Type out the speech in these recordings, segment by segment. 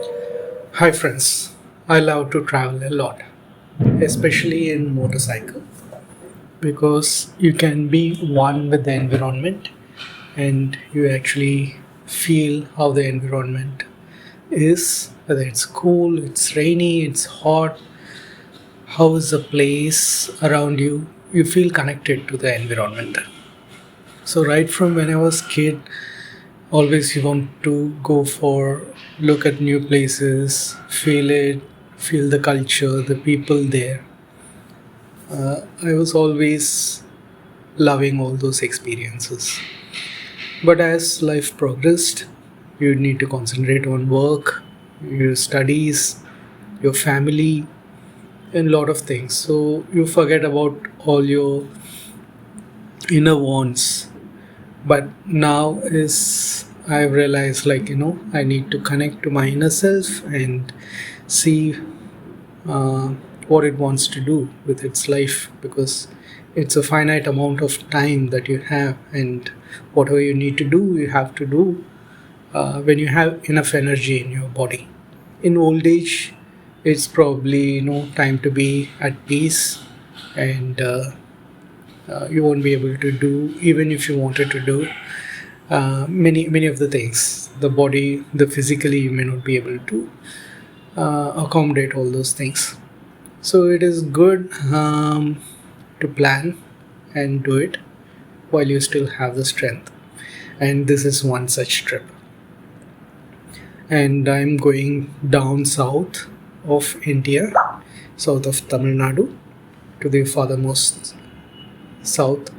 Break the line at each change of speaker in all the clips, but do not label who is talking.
Hi friends, I love to travel a lot, especially in motorcycle because you can be one with the environment and you actually feel how the environment is, whether it's cool, it's rainy, it's hot, how is the place around you. You feel connected to the environment. So right from when I was kid, always you want to go for look at new places, feel it, feel the culture, the people there. I was always loving all those experiences. But as life progressed, you need to concentrate on work, your studies, your family, and a lot of things. So you forget about all your inner wants. But now is I've realized, I need to connect to my inner self and see uh, what it wants to do with its life, because it's a finite amount of time that you have, and whatever you need to do you have to do when you have enough energy in your body. In old age, it's probably time to be at peace, and you won't be able to do, even if you wanted to do many of the things. The body, the physically, you may not be able to accommodate all those things. So it is good to plan and do it while you still have the strength. And this is one such trip. And I'm going down south of India, south of Tamil Nadu, to the farthermost south.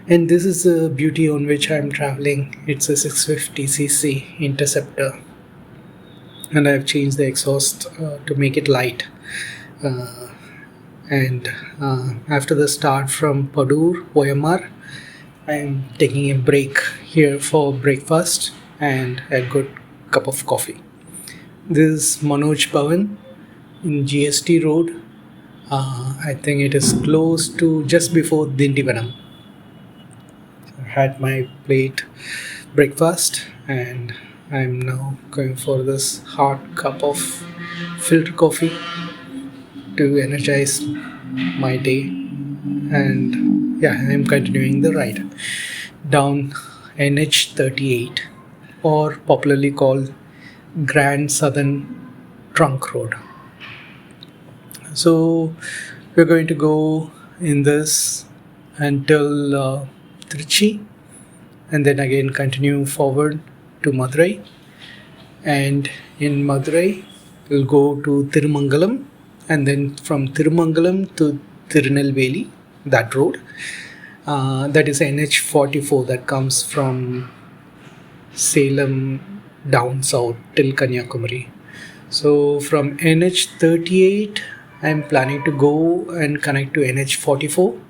And this is the beauty on which I'm traveling. It's a 650cc Interceptor, and I've changed the exhaust to make it light. Uh, and After the start from Padur, OMR, I'm taking a break here for breakfast and a good cup of coffee. This is Manoj Bhavan in GST Road. I think it is close to just before Dindivanam. I had my plate breakfast and I'm now going for this hot cup of filter coffee to energize my day. And yeah, I'm continuing the ride down NH38, or popularly called Grand Southern Trunk Road. So we're going to go in this until Trichy, and then again continue forward to Madurai. And in Madurai, we'll go to Tirumangalam, and then from Tirumangalam to Tirunelveli, that road. That is NH44 that comes from Salem down south till Kanyakumari. So from NH38, I'm planning to go and connect to NH44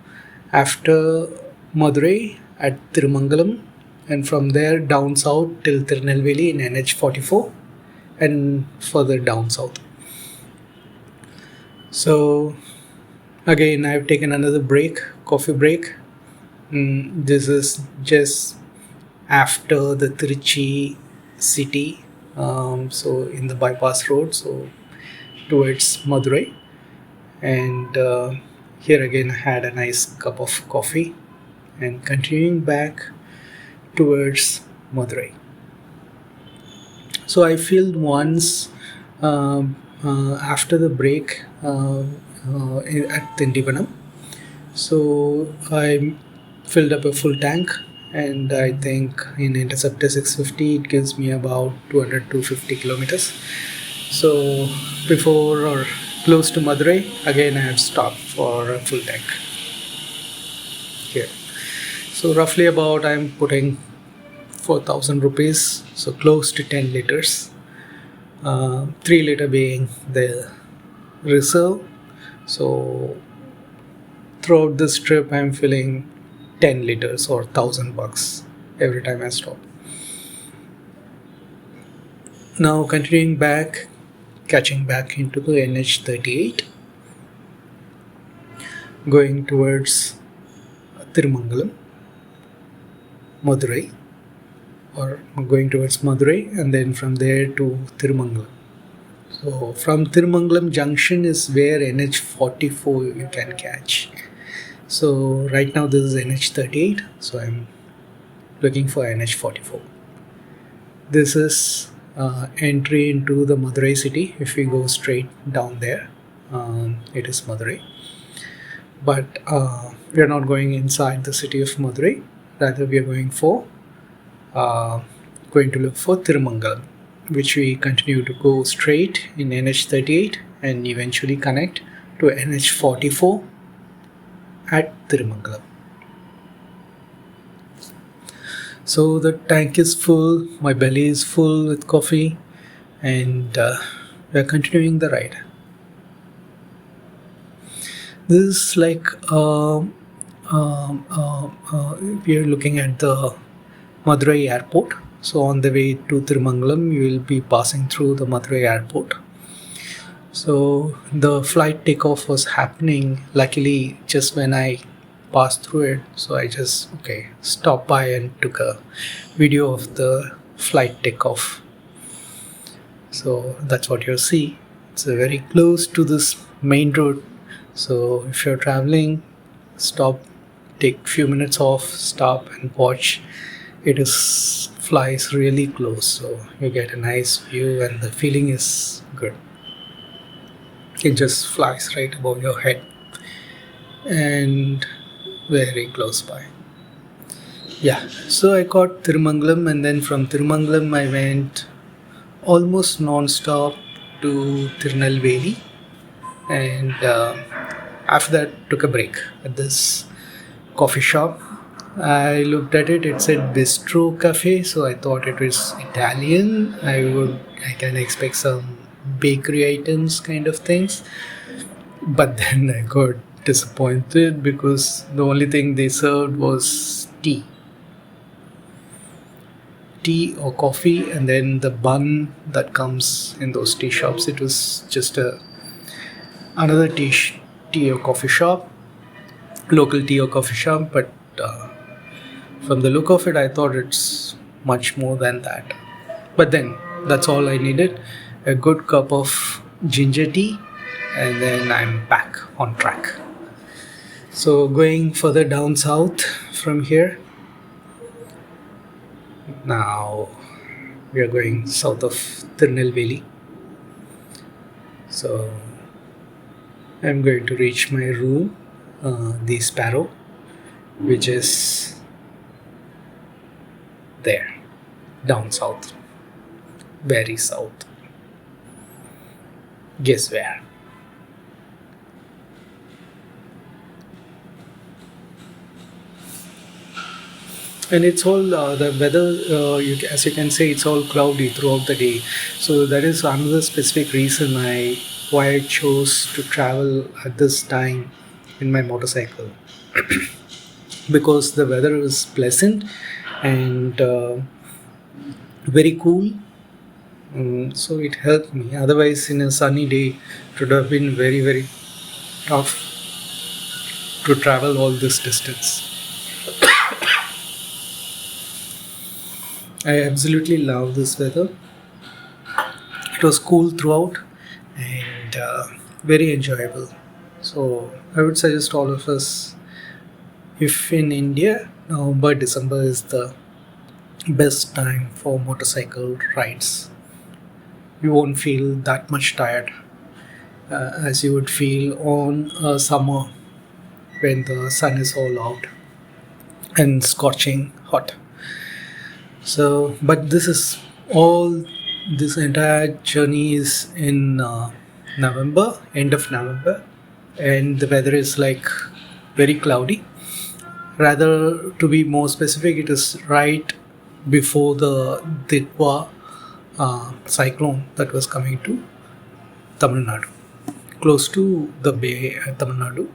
after Madurai at Tirumangalam, and from there down south till Tirunelveli in NH44 and further down south. So again, I've taken another break, coffee break. This is just after the Trichy city, so in the bypass road, so towards Madurai. And here again, I had a nice cup of coffee and continuing back towards Madurai. So I filled once after the break at Tindivanam. So I filled up a full tank, and I think in Interceptor 650 it gives me about 200 to 50 kilometers. So before or close to Madurai, again I have stopped for a full tank here. So roughly about I'm putting 4,000 rupees, so close to 10 liters. 3 liter being the reserve. So throughout this trip, I'm filling 10 liters or 1,000 bucks every time I stop. Now continuing back, catching back into the NH38, going towards Tirumangalam, Madurai, or going towards Madurai, and then from there to Tirumangalam. So from Thirumangalam Junction is where NH44 you can catch. So right now this is NH38, so I'm looking for NH44. This is entry into the Madurai city. If we go straight down there, it is Madurai. But we are not going inside the city of Madurai. Rather, we are going to look for Thirumangalam, which we continue to go straight in NH38 and eventually connect to NH44 at Thirumangalam. So the tank is full, my belly is full with coffee, and we are continuing the ride. This is like we are looking at the Madurai airport. So on the way to Thirumangalam, you will be passing through the Madurai airport. So the flight takeoff was happening, luckily, just when I passed through it. So I just stopped by and took a video of the flight takeoff. So that's what you'll see. It's very close to this main road. So if you're traveling, stop, take few minutes off, stop and watch. It is flies really close, so you get a nice view and the feeling is good. It just flies right above your head and very close by. Yeah, so I caught Thirumangalam, and then from Thirumangalam I went almost non-stop to Tirunelveli, and after that took a break at this coffee shop. I looked at it, it said Bistro Cafe, so I thought it was Italian. I can expect some bakery items kind of things. But then I got disappointed because the only thing they served was tea. Tea or coffee, and then the bun that comes in those tea shops. It was just another tea or coffee shop, local tea or coffee shop, but from the look of it, I thought it's much more than that. But then, that's all I needed. A good cup of ginger tea, and then I'm back on track. So, going further down south from here, now we are going south of Tirunelveli. So, I'm going to reach my room, the Sparrow, which is there, down south, very south. Guess where? And it's all the weather, as you can say, it's all cloudy throughout the day. So that is another specific reason why I chose to travel at this time in my motorcycle, because the weather is pleasant and very cool. So it helped me. Otherwise, in a sunny day, it would have been very, very tough to travel all this distance. I absolutely love this weather. It was cool throughout and very enjoyable. So I would suggest all of us, if in India, November, December is the best time for motorcycle rides. You won't feel that much tired as you would feel on summer when the sun is all out and scorching hot. So, but this entire journey is in November, end of November, and the weather is like very cloudy. Rather, to be more specific, it is right before the Ditwa cyclone that was coming to Tamil Nadu, close to the Bay, Tamil Nadu,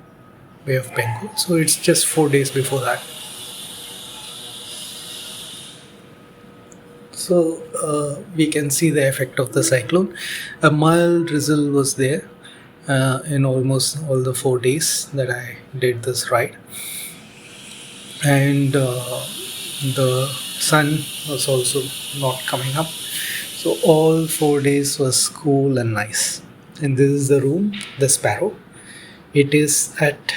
Bay of Bengal. So it's just 4 days before that. So we can see the effect of the cyclone. A mild drizzle was there in almost all the 4 days that I did this ride, and the sun was also not coming up. So all 4 days was cool and nice. And this is the room, the Sparrow. It is at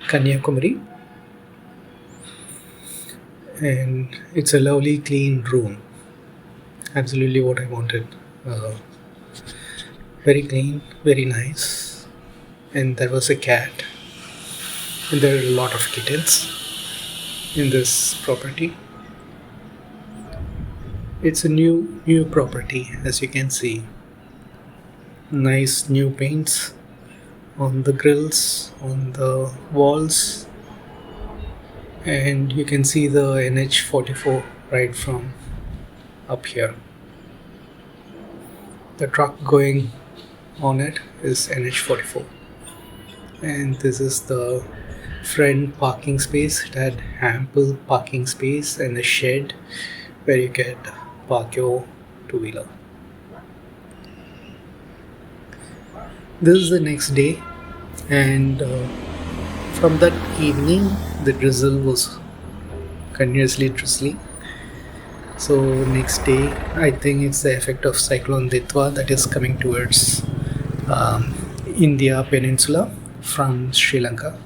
Kanyakumari, and it's a lovely, clean room. Absolutely what I wanted. Uh, very clean, very nice. And there was a cat, and there are a lot of kittens in this property. It's a new property, as you can see. Nice new paints on the grills, on the walls, and you can see the NH44 right from up here. The truck going on it is NH44, and this is the front parking space. It had ample parking space and a shed where you can park your two-wheeler. This is the next day, and from that evening the drizzle was continuously drizzling. So next day, I think it's the effect of cyclone Ditwa that is coming towards India peninsula from Sri Lanka,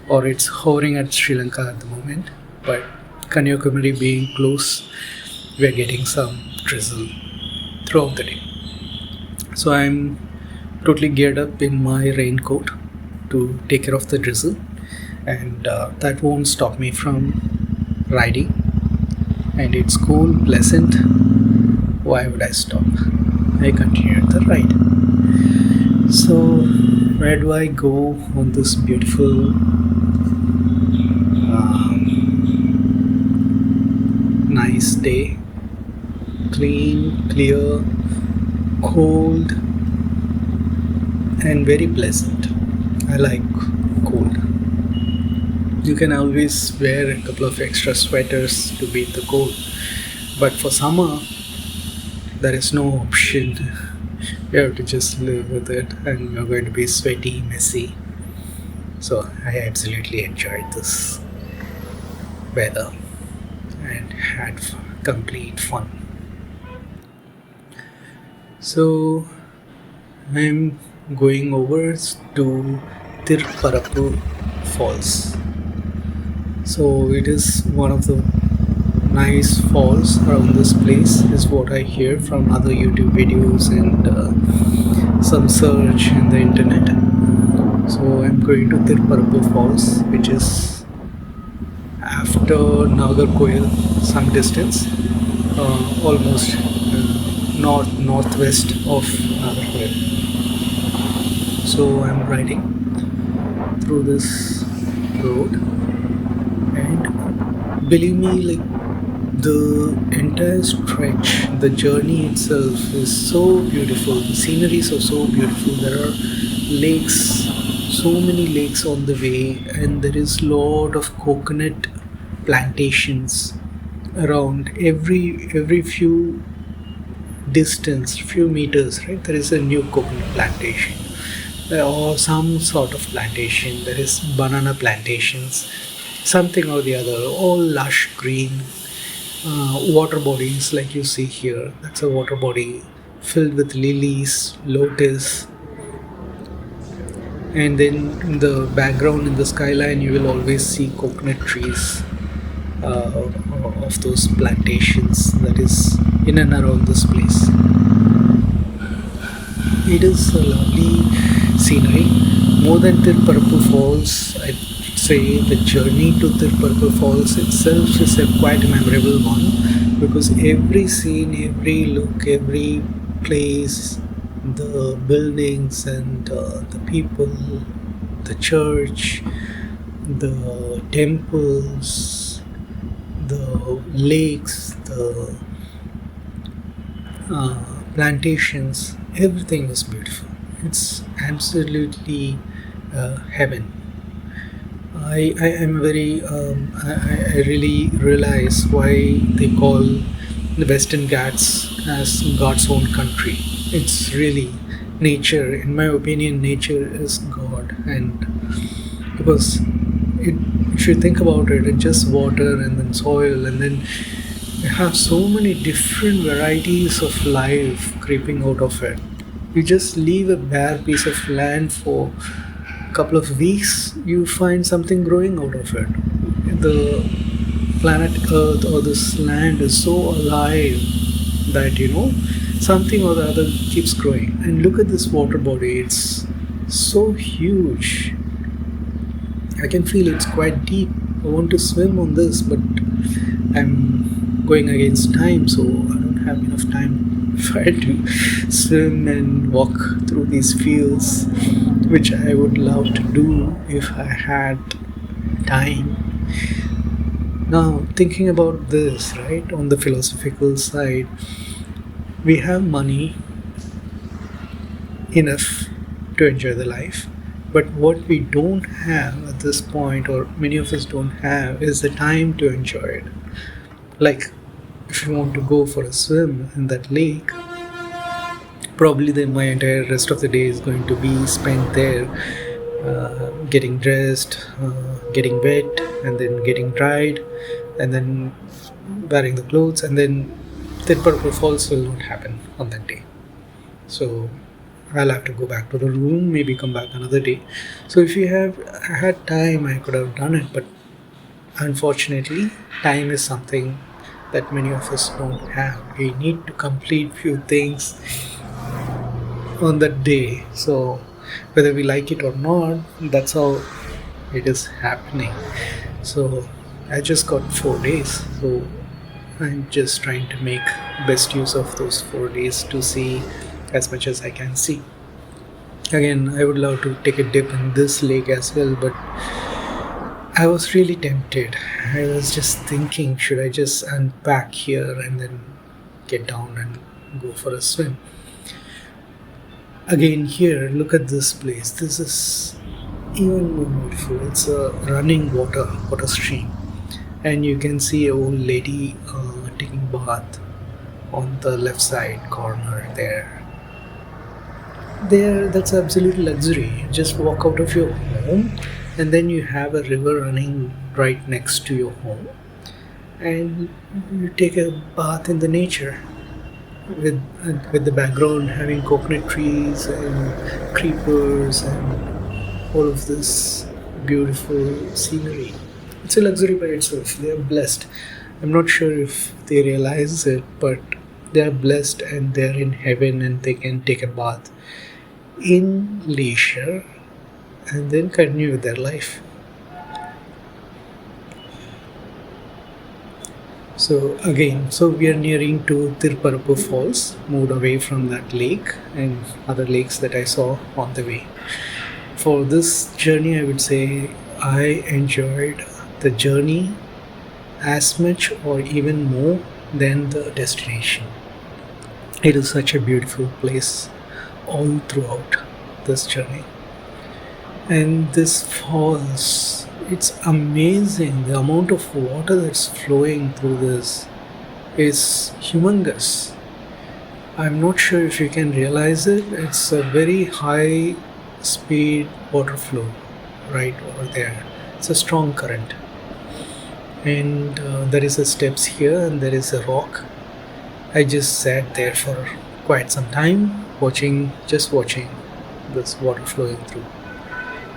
or it's hovering at Sri Lanka at the moment. But Kanyakumari being close, we are getting some drizzle throughout the day. So I'm totally geared up in my raincoat to take care of the drizzle, and that won't stop me from riding. And it's cool, pleasant. Why would I stop? I continue the ride. So where do I go on this beautiful nice day? Clean, clear, cold, and very pleasant. I like cold. You can always wear a couple of extra sweaters to beat the cold, but for summer there is no option. You have to just live with it, and you're going to be sweaty, messy. So I absolutely enjoyed this weather and had complete fun. So I'm going over to Thirparappu Falls. So it is one of the nice falls around this place, is what I hear from other YouTube videos and some search in the internet. So I'm going to Thirparappu Falls, which is after Nagarkoil, some distance, almost northwest of Nagarkoil. So I'm riding through this road, and believe me, like, the entire stretch, the journey itself is so beautiful. The sceneries are so beautiful. There are lakes, so many lakes on the way, and there is lot of coconut plantations around. Every few distance, few meters, right, there is a new coconut plantation or some sort of plantation. There is banana plantations, something or the other, all lush green. Water bodies like you see here. That's a water body filled with lilies, lotus, and then in the background, in the skyline, you will always see coconut trees of those plantations that is in and around this place. It is a lovely scenery. More than Thirparappu Falls, I'd say the journey to Thirparappu Falls itself is a quite memorable one, because every scene, every look, every place, the buildings and the people, the church, the temples, the lakes, the plantations, everything is beautiful. It's absolutely heaven. I am very I really realize why they call the Western Ghats as God's own country. It's really nature. In my opinion, nature is God, and because if you think about it, it's just water and then soil, and then You have so many different varieties of life creeping out of it. You just leave a bare piece of land for a couple of weeks, you find something growing out of it. The planet Earth or this land is so alive that something or the other keeps growing. And look at this water body, it's so huge. I can feel it's quite deep. I want to swim on this, but I'm going against time, so I don't have enough time if I to swim and walk through these fields, which I would love to do if I had time. Now, thinking about this, right, on the philosophical side, we have money enough to enjoy the life. But what we don't have at this point, or many of us don't have, is the time to enjoy it. Like, if you want to go for a swim in that lake, probably then my entire rest of the day is going to be spent there, getting dressed, getting wet, and then getting dried, and then wearing the clothes, and then Thirparappu Falls will not happen on that day. So I'll have to go back to the room, maybe come back another day. So if you have had time, I could have done it, but unfortunately, time is something that many of us don't have. We need to complete few things on that day. So whether we like it or not, that's how it is happening. So I just got 4 days. So I'm just trying to make best use of those 4 days to see as much as I can see. Again, I would love to take a dip in this lake as well, but I was really tempted. I was just thinking, should I just unpack here and then get down and go for a swim? Again, here, look at this place. This is even more beautiful. It's a running water stream, and you can see a old lady taking bath on the left side corner there. There, that's absolute luxury. You just walk out of your home, and then you have a river running right next to your home, and you take a bath in the nature with the background having coconut trees and creepers and all of this beautiful scenery. It's a luxury by itself. They are blessed. I'm not sure if they realize it, but they are blessed and they are in heaven and they can take a bath in leisure and then continue with their life. So again, so we are nearing to Thirparappu Falls, moved away from that lake and other lakes that I saw on the way. For this journey, I would say I enjoyed the journey as much or even more than the destination. It is such a beautiful place all throughout this journey. And this falls, it's amazing. The amount of water that's flowing through this is humongous. I'm not sure if you can realize it. It's a very high speed water flow right over there. It's a strong current. And there is a steps here and there is a rock. I just sat there for quite some time just watching this water flowing through.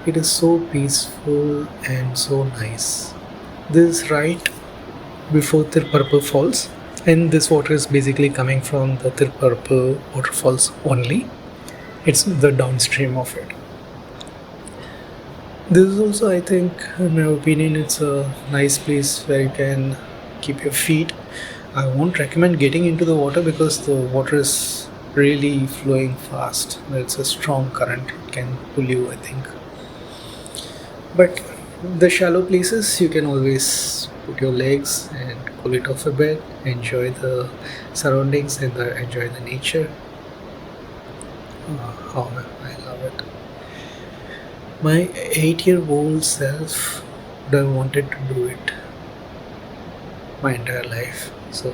It is so peaceful and so nice. This is right before Thirparappu Falls, and this water is basically coming from the Thirparappu waterfalls only. It's the downstream of it. This is also, I think, in my opinion, it's a nice place where you can keep your feet. I won't recommend getting into the water because the water is really flowing fast. It's a strong current, it can pull you, I think. But the shallow places, you can always put your legs and pull it off a bit, enjoy the surroundings and enjoy the nature. How I love it. My 8-year-old self would have wanted to do it my entire life. So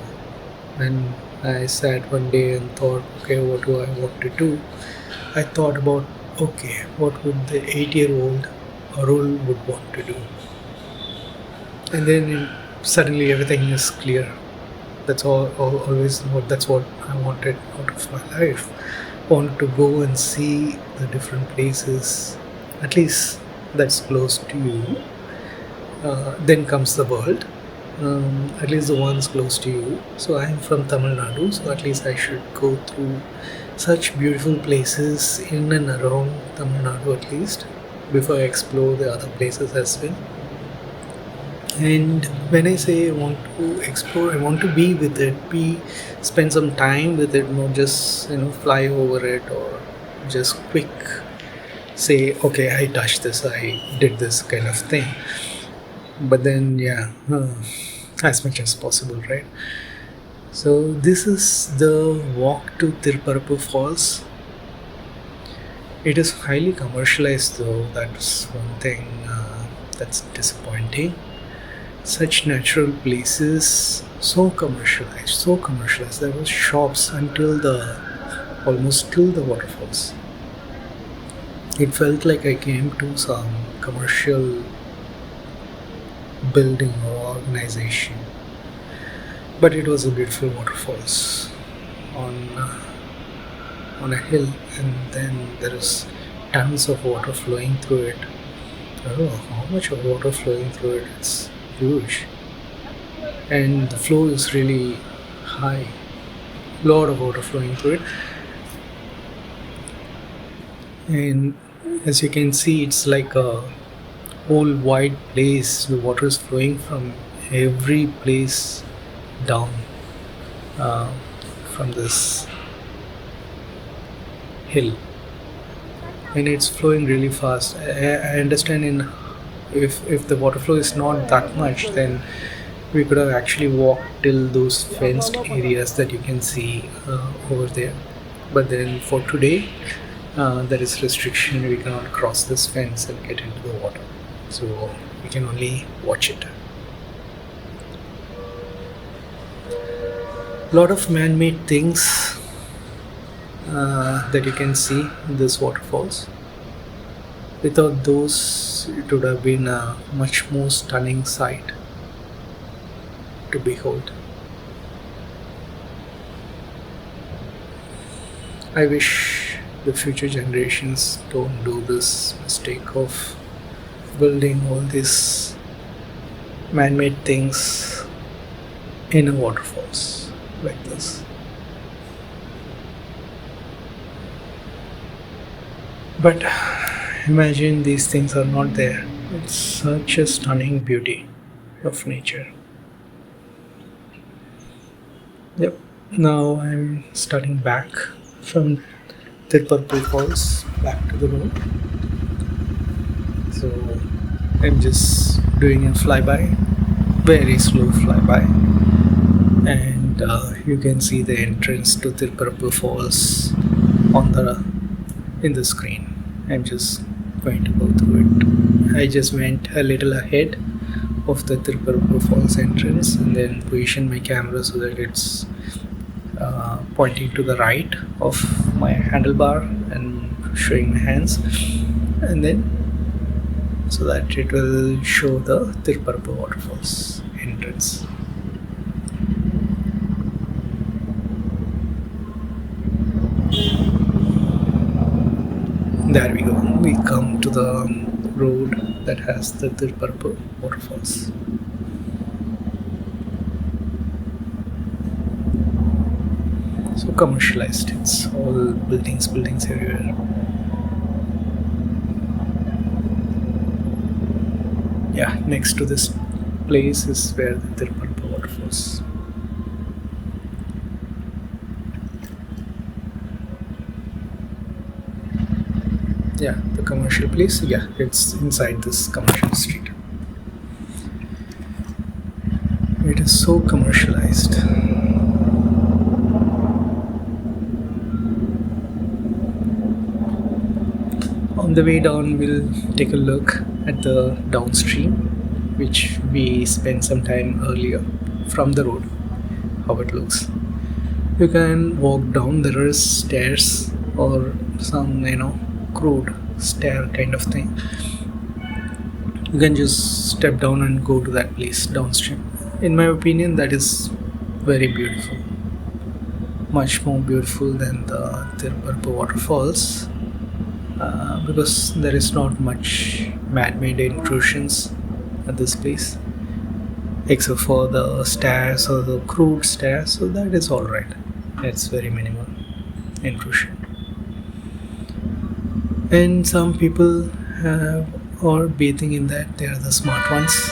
when I sat one day and thought, okay, what do I want to do? I thought about, okay, what would the 8-year-old Arul would want to do? And then suddenly everything is clear. Always what that's what I wanted out of my life. I wanted to go and see the different places, at least that's close to you. Then comes the world, at least the ones close to you. So I'm from Tamil Nadu, so at least I should go through such beautiful places in and around Tamil Nadu at least before I explore the other places as well. And when I say I want to explore, I want to be with it, be spend some time with it, not just fly over it or just quick say okay I touched this, I did this kind of thing. But then yeah, as much as possible, right? So this is the walk to Thirparappu Falls. It is highly commercialized though. That's one thing that's disappointing. Such natural places, so commercialized. There were shops until the almost till the waterfalls. It felt like I came to some commercial building or organization. But it was a beautiful waterfalls on on a hill, and then there is tons of water flowing through it. I don't know how much of water flowing through it. It's huge, and the flow is really high. Lot of water flowing through it, and as you can see, it's like a whole wide place. The water is flowing from every place down uh, from this hill, and it's flowing really fast. I understand in if the water flow is not that much, then we could have actually walked till those fenced areas that you can see over there. But then for today, there is restriction. We cannot cross this fence and get into the water, so we can only watch it. Lot of man-made things that you can see in this waterfalls. Without those, it would have been a much more stunning sight to behold. I wish the future generations don't do this mistake of building all these man-made things in a waterfalls like this. But imagine these things are not there. It's such a stunning beauty of nature. Yep. Now I'm starting back from Thirparappu Falls back to the road. So I'm just doing a flyby, very slow flyby, and you can see the entrance to Thirparappu Falls on the in the screen. I'm just going to go through it. I just went a little ahead of the Thirparappu Falls entrance and then positioned my camera so that it's pointing to the right of my handlebar and showing my hands, and then so that it will show the Thirparappu waterfalls entrance. There we go. We come to the road that has the Thirparappu waterfalls. So commercialized. It's all buildings everywhere. Yeah, next to this place is where the Thirparappu waterfalls. Yeah, the commercial place. Yeah, it's inside this commercial street. It is so commercialized. On the way down, we'll take a look at the downstream, which we spent some time earlier from the road, how it looks. You can walk down, there are stairs or some, crude stair kind of thing. You can just step down and go to that place downstream. In my opinion, that is Very beautiful. Much more beautiful than the Thirparappu waterfalls because there is not much man-made intrusions at this place except for the stairs or the crude stairs, so that is all right. It's very minimal intrusion. And some people are bathing in that. They are the smart ones.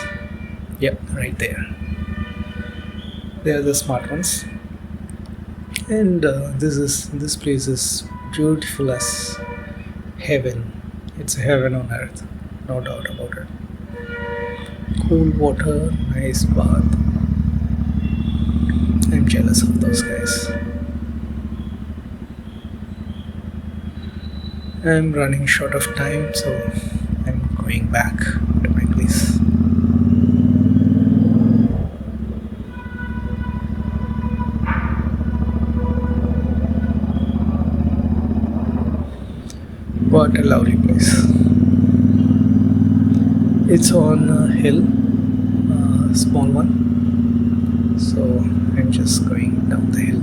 Yep, right there. They are the smart ones. And this place is beautiful as heaven. It's heaven on earth, no doubt about it. Cool water, nice bath. I'm jealous of those guys. I'm running short of time, so I'm going back to my place. What a lovely place. It's on a hill, a small one. So I'm just going down the hill.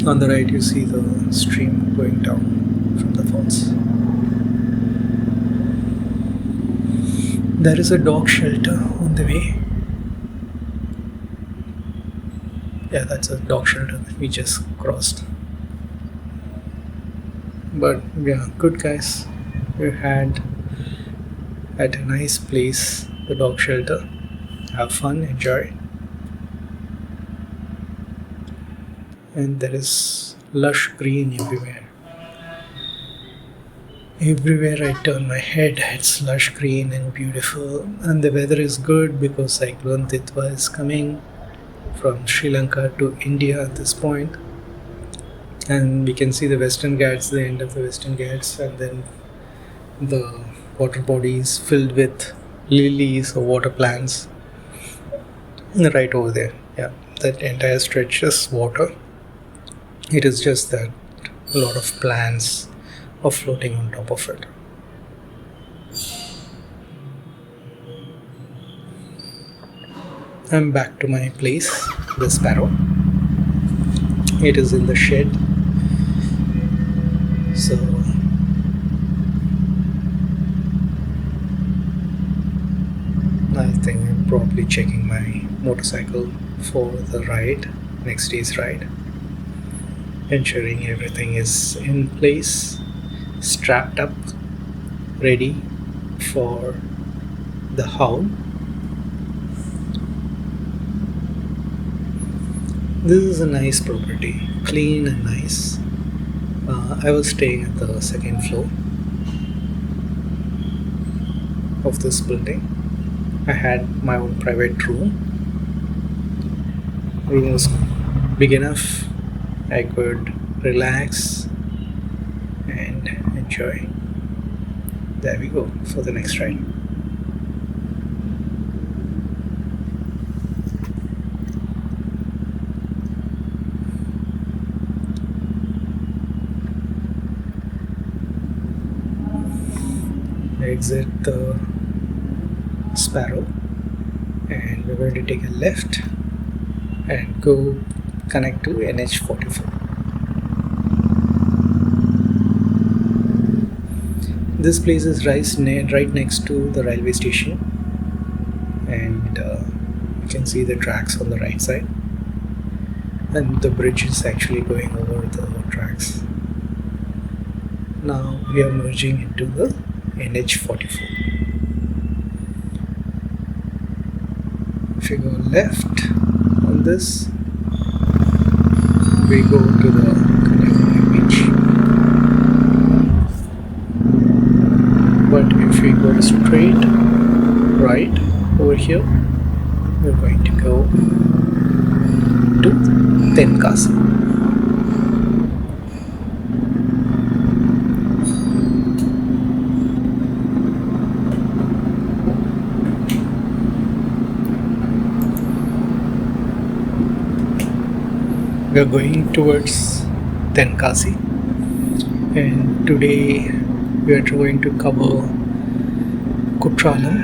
On the right, you see the stream going down from the falls. There is a dog shelter on the way. Yeah, that's a dog shelter that we just crossed. But yeah, good guys. We had at a nice place, the dog shelter. Have fun, enjoy. And there is lush green everywhere. Everywhere I turn my head, it's lush green and beautiful. And the weather is good because Cyclone Titwa is coming from Sri Lanka to India at this point. And we can see the Western Ghats, the end of the Western Ghats, and then the water bodies filled with lilies or water plants right over there. Yeah, that entire stretch is water. It is just that a lot of plants are floating on top of it. I'm back to my place, the Sparrow. It is in the shed. So I think I'm probably checking my motorcycle for the ride, next day's ride. Ensuring everything is in place, strapped up, ready for the haul. This is a nice property, clean and nice. I was staying at the second floor of this building. I had my own private room. Room was big enough. I could relax and enjoy. There we go for the next ride. Exit the Sparrow and we're going to take a left and go connect to NH44. This place is right next to the railway station, and you can see the tracks on the right side, and the bridge is actually going over the tracks. Now we are merging into the NH44. If you go left on this, we go to the Palaruvi beach. But if we go straight right over here, we're going to go to Tenkasi. We are going towards Tenkasi, and today we are going to cover Courtrallam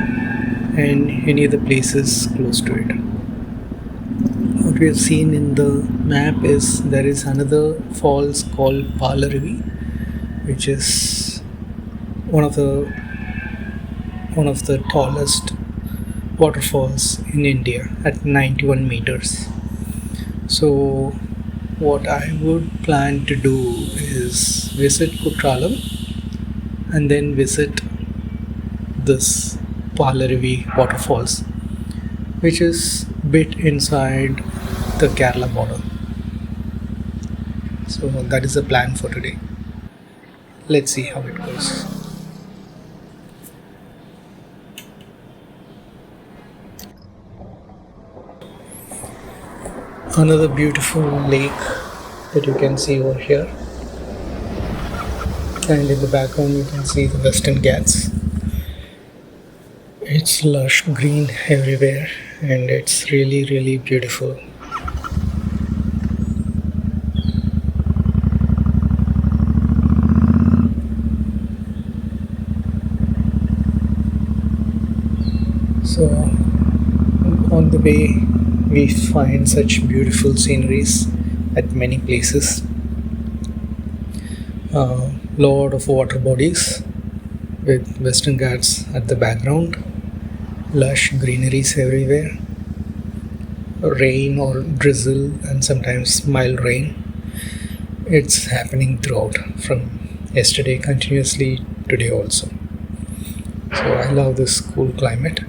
and any other places close to it. what we have seen in the map is there is another falls called Palaruvi, which is one of the one of the tallest waterfalls in India at 91 meters. So, what I would plan to do is visit Courtrallam and then visit this Palaruvi waterfalls, which is bit inside the Kerala border. So that is the plan for today. Let's see how it goes. Another beautiful lake that you can see over here, and in the background you can see the Western Ghats. It's lush green everywhere and it's really beautiful. So on the way we find such beautiful sceneries at many places. Lot of water bodies with Western Ghats at the background, lush greeneries everywhere, rain or drizzle and sometimes mild rain. It's happening throughout, from yesterday continuously, today also. So I love this cool climate.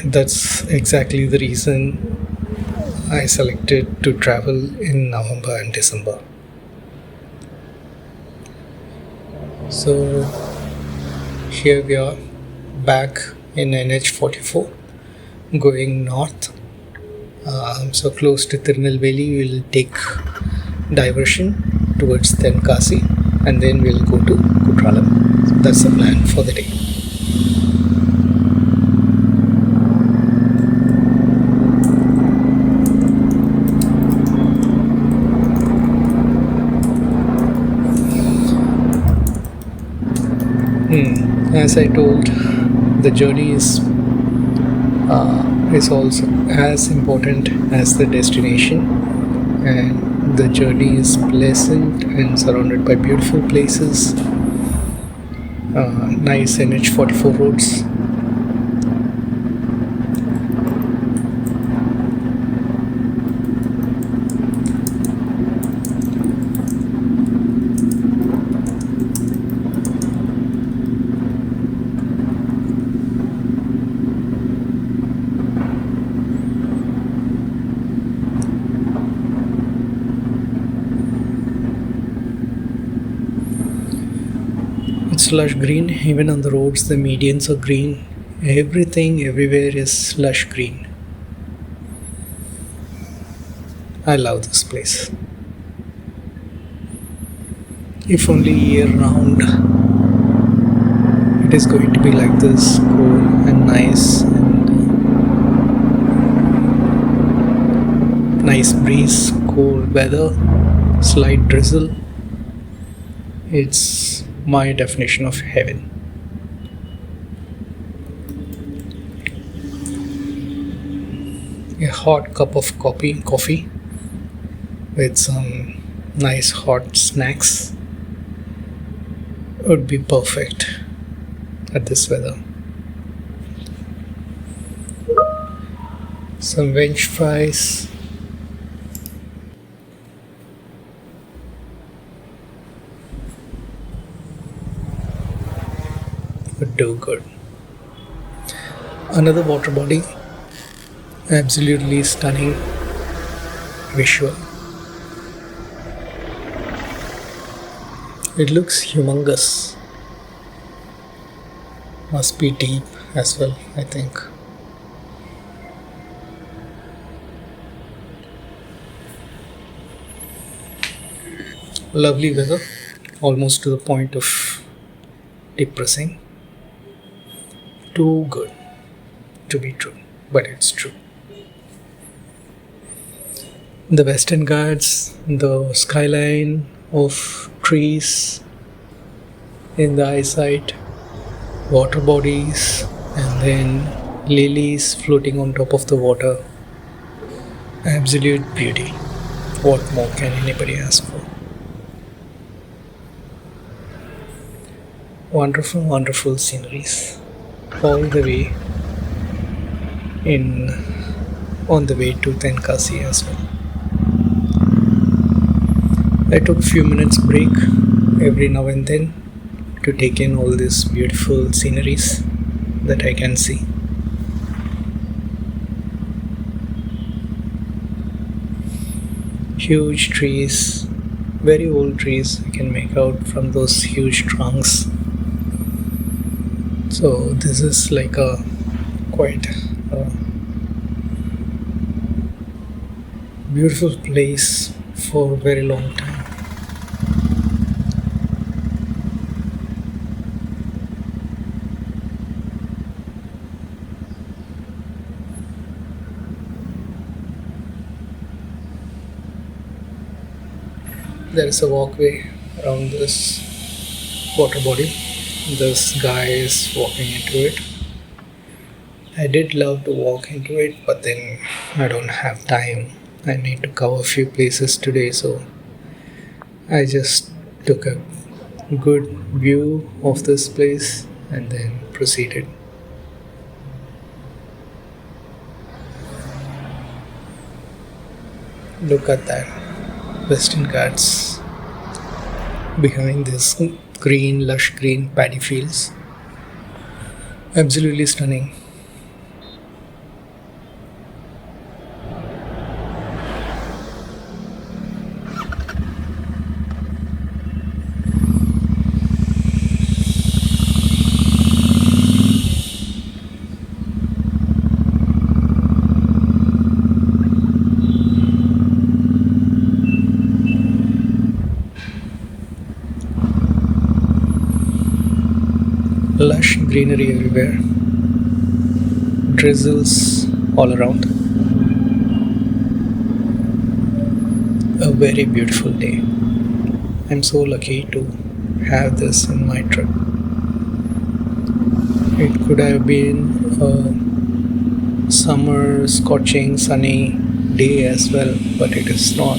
That's exactly the reason I selected to travel in November and December. So here we are back in NH44 going north. So close to Tirunelveli, we'll take diversion towards Tenkasi and then we'll go to Courtrallam. So that's the plan for the day. As I told, the journey is also as important as the destination, and the journey is pleasant and surrounded by beautiful places, nice NH44 roads. It's lush green, even on the roads, the medians are green. Everything, everywhere is lush green. I love this place. If only year round it is going to be like this, cool and nice, and nice breeze, cool weather, slight drizzle. It's my definition of heaven. A hot cup of coffee with some nice hot snacks would be perfect at this weather. Some French fries, would do good. Another water body, absolutely stunning visual. It looks humongous. Must be deep as well, I think. Lovely weather, almost to the point of depressing. Too good to be true, but it's true. The Western Ghats, the skyline of trees in the eyesight, water bodies, and then lilies floating on top of the water. Absolute beauty. What more can anybody ask for? Wonderful, wonderful sceneries all the way in on the way to Tenkasi as well. I took a few minutes break every now and then to take in all these beautiful sceneries that I can see. Huge trees, very old trees I can make out from those huge trunks. So this is like a quite beautiful place for a very long time. There is a walkway around this water body. This guy is walking into it. I did love to walk into it, but then I don't have time. I need to cover a few places today, so I just took a good view of this place and then proceeded. Look at that. Western Ghats behind this green, lush green paddy fields. Absolutely stunning. Lush greenery everywhere. Drizzles all around. A very beautiful day. I'm so lucky to have this in my trip. It could have been a summer, scorching, sunny day as well, but it is not.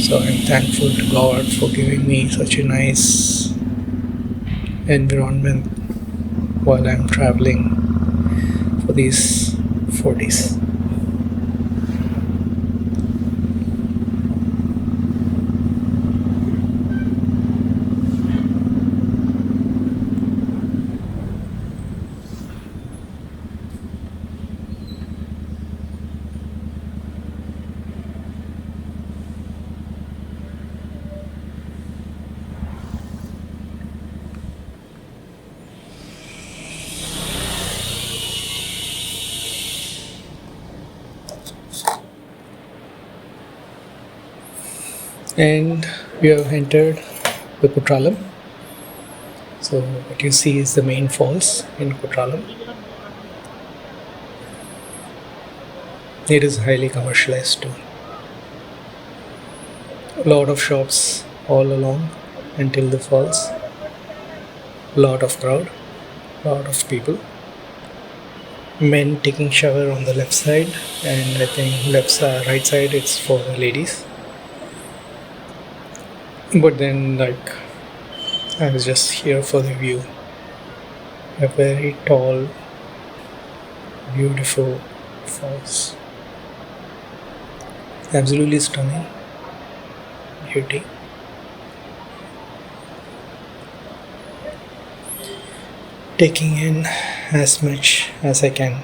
So I'm thankful to God for giving me such a nice environment while I'm traveling for these 4 days. And we have entered the Courtrallam. So what you see is the main falls in Courtrallam. It is highly commercialized too. A lot of shops all along until the falls. Lot of crowd, lot of people. Men taking shower on the left side, and I think right side it's for the ladies. But then, like, I was just here for the view. A very tall, beautiful falls. Absolutely stunning beauty. Taking in as much as I can.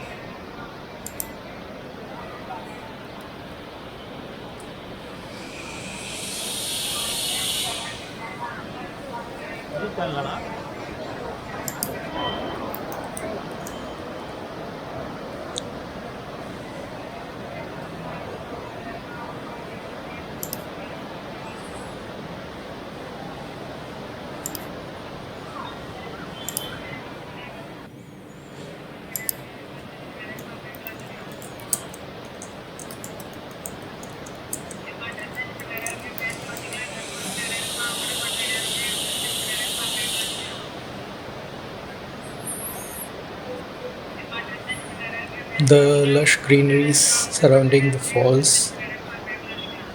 The lush greeneries surrounding the falls.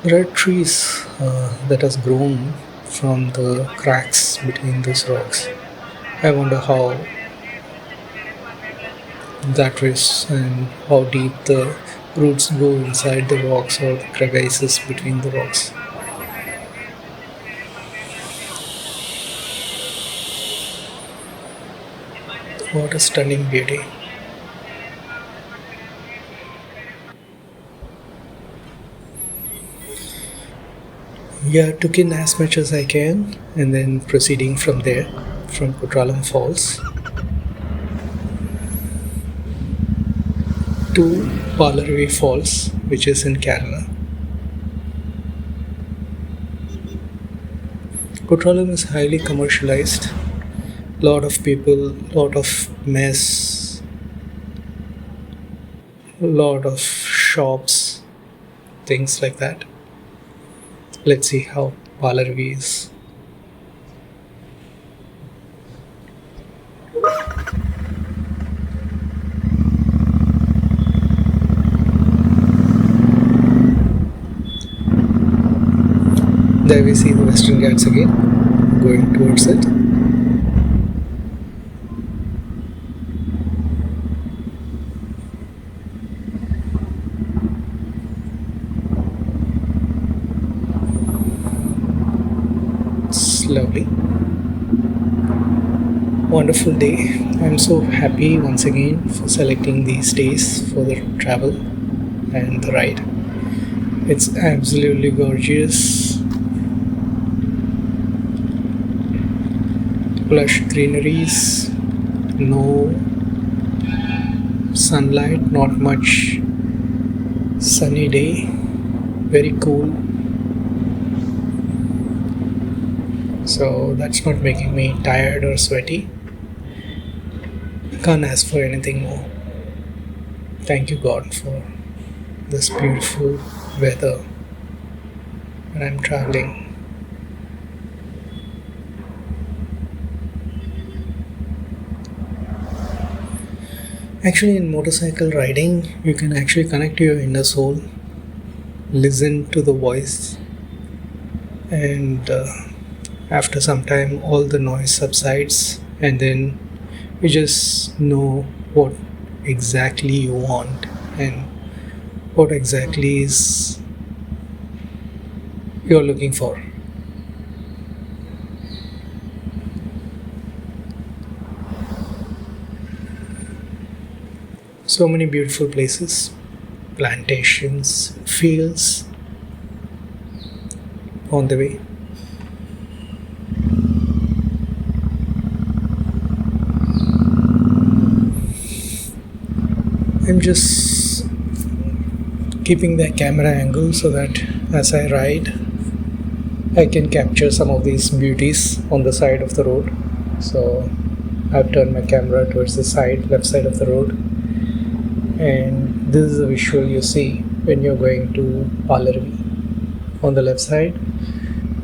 There are trees that has grown from the cracks between those rocks. I wonder how that is and how deep the roots go inside the rocks or the crevices between the rocks. What a stunning beauty. Yeah, took in as much as I can and then proceeding from there, from Courtrallam Falls to Palaruvi Falls, which is in Kerala. Courtrallam is highly commercialized. Lot of people, lot of mess, lot of shops, things like that. Let's see how Palaruvi is. There we see the Western Ghats again, going towards it. It's lovely. Wonderful day. I'm so happy once again for selecting these days for the travel and the ride. It's absolutely gorgeous. Lush greeneries, no sunlight, not much sunny day, very cool. So that's not making me tired or sweaty. Can't ask for anything more. Thank you, God, for this beautiful weather when I'm traveling. Actually, in motorcycle riding, you can actually connect to your inner soul, listen to the voice, and after some time, all the noise subsides, and then you just know what exactly you want and what exactly is you're looking for. So many beautiful places, plantations, fields on the way. I'm just keeping the camera angle so that as I ride, I can capture some of these beauties on the side of the road. So I've turned my camera towards the side, left side of the road, and this is the visual you see when you're going to Palaruvi. On the left side,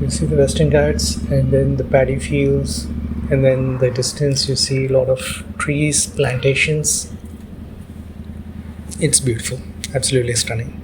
you see the Western Ghats and then the paddy fields, and then the distance you see a lot of trees, plantations. It's beautiful, absolutely stunning.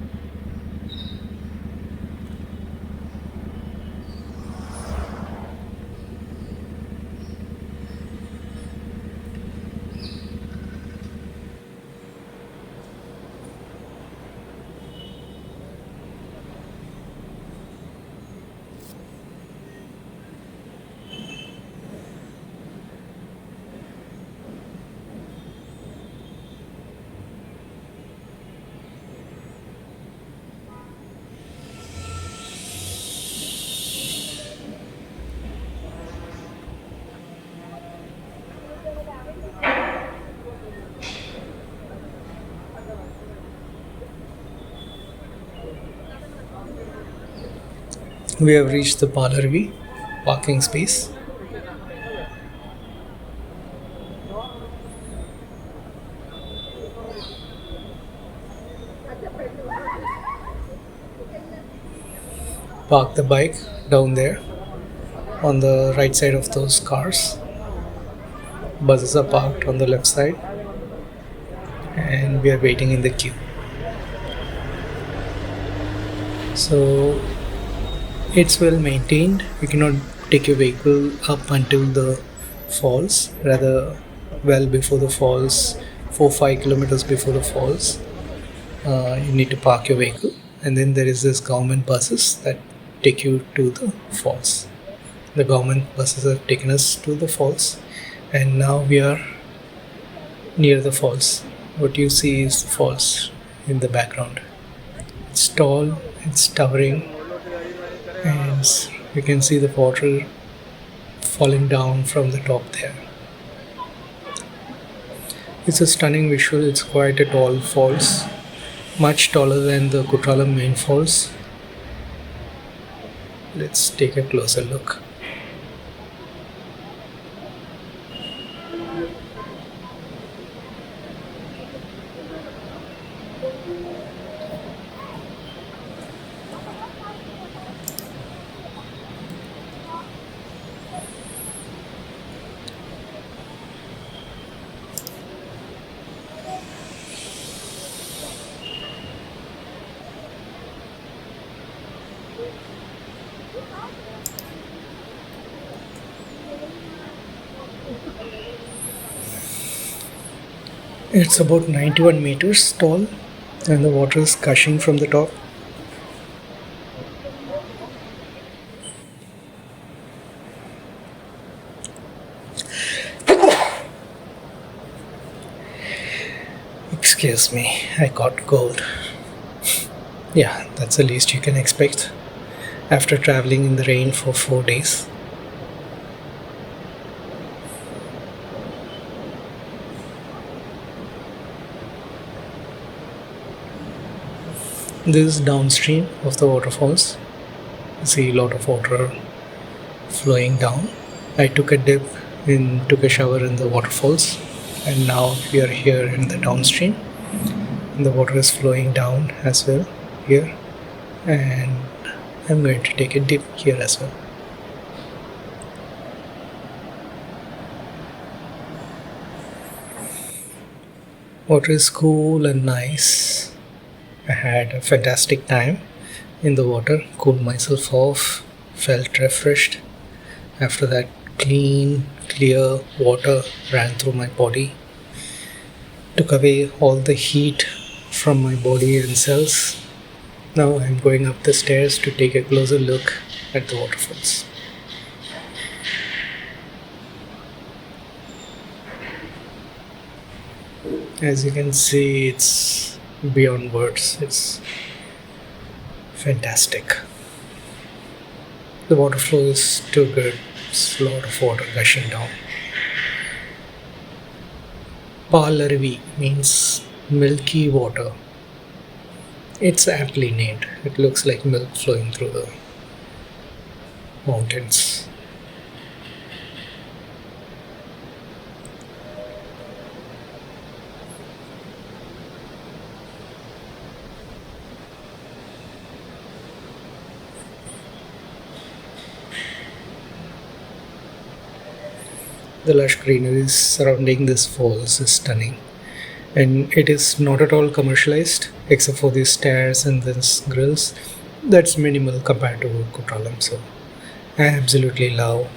We have reached the Palaruvi parking space. Park the bike down there on the right side of those cars. Buses are parked on the left side. and we are waiting in the queue. So it's well maintained. You cannot take your vehicle up until the falls, rather, well before the falls, 4 5 kilometers before the falls. You need to park your vehicle, and then there is this government buses that take you to the falls. The government buses have taken us to the falls, and now we are near the falls. What you see is the falls in the background. It's tall, it's towering, and you can see the water falling down from the top there. It's a stunning visual. It's quite a tall falls, much taller than the Courtrallam main falls. Let's take a closer look. It's about 91 meters tall, and the water is gushing from the top. Excuse me, I got cold. Yeah, that's the least you can expect after traveling in the rain for 4 days. This is downstream of the waterfalls. You see a lot of water flowing down. I took a shower in the waterfalls, and now we are here in the downstream. And the water is flowing down as well here, and I'm going to take a dip here as well. Water is cool and nice. I had a fantastic time in the water, cooled myself off, felt refreshed. After that, clean, clear water ran through my body, took away all the heat from my body and cells. Now I'm going up the stairs to take a closer look at the waterfalls. As you can see, it's beyond words. It's fantastic. The water flow is too good. It's a lot of water gushing down. Palaruvi means milky water. It's aptly named. It looks like milk flowing through the mountains. The lush greenery surrounding this falls is stunning, and it is not at all commercialized except for these stairs and these grills. That's minimal compared to Courtrallam. So I absolutely love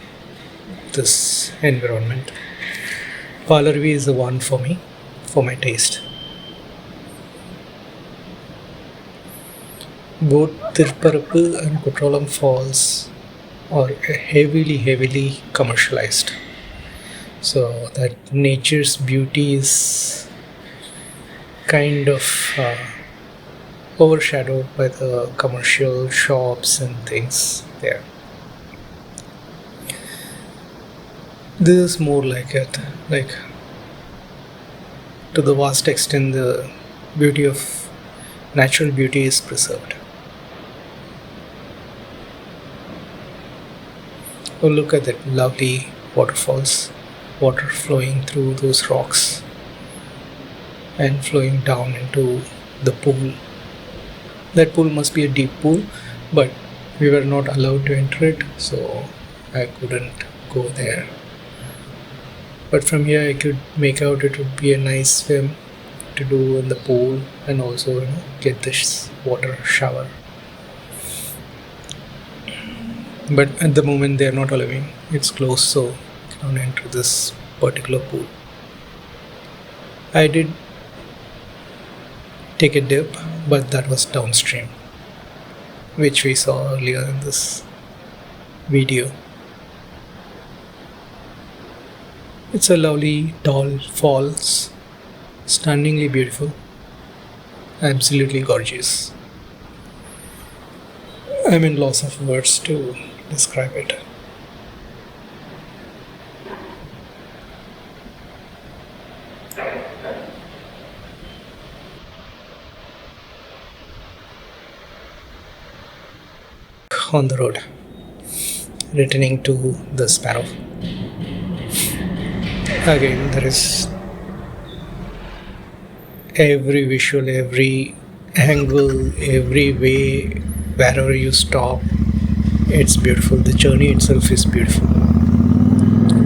this environment. Palaruvi is the one for me, for my taste. Both Thirparappu and Courtrallam falls are heavily commercialized, so that nature's beauty is kind of overshadowed by the commercial shops and things there. This is more like it, like to the vast extent the beauty of natural beauty is preserved. Oh, look at that lovely waterfalls, water flowing through those rocks and flowing down into the pool. That pool must be a deep pool, but we were not allowed to enter it, so I couldn't go there. But from here I could make out it would be a nice swim to do in the pool and also get this water shower. But at the moment they are not allowing. It's closed, so you cannot enter this particular pool. I did take a dip, but that was downstream, which we saw earlier in this video. It's a lovely tall falls, stunningly beautiful, absolutely gorgeous. I'm in loss of words to describe it. On the road, returning to the Sparrow. Again, there is every visual, every angle, every way, wherever you stop, it's beautiful. The journey itself is beautiful,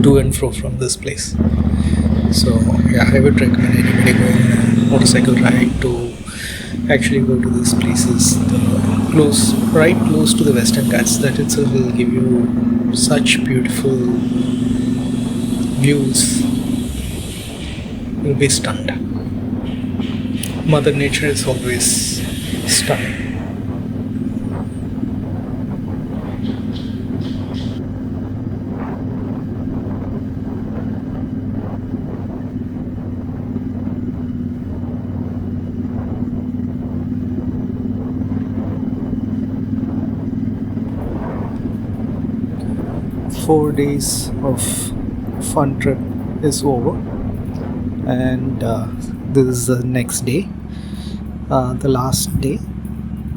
to and fro from this place. So yeah, I would recommend anybody going on a motorcycle ride to actually go to these places. Right close to the Western Ghats, that itself will give you such beautiful views. You'll be stunned. Mother Nature is always stunning. Four days of fun trip is over, and this is the next day, the last day,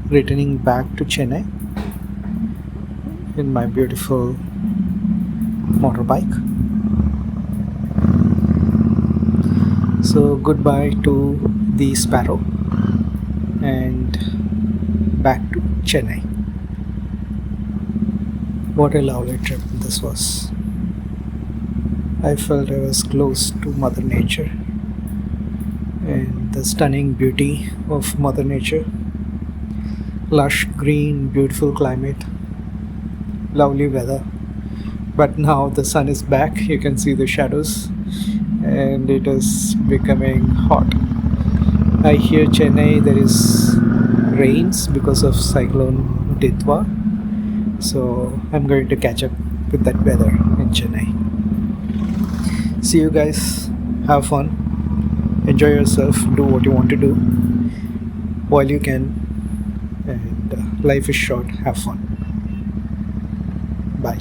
returning back to Chennai in my beautiful motorbike. So goodbye to the Sparrow and back to Chennai. What a lovely trip this was. I felt I was close to Mother Nature and the stunning beauty of Mother Nature. Lush green, beautiful climate, lovely weather. But now the sun is back, you can see the shadows, and it is becoming hot. I hear Chennai there is rains because of cyclone Ditwa. So I'm going to catch up with that weather in Chennai. See you guys. Have fun. Enjoy yourself. Do what you want to do while you can. And life is short. Have fun. Bye.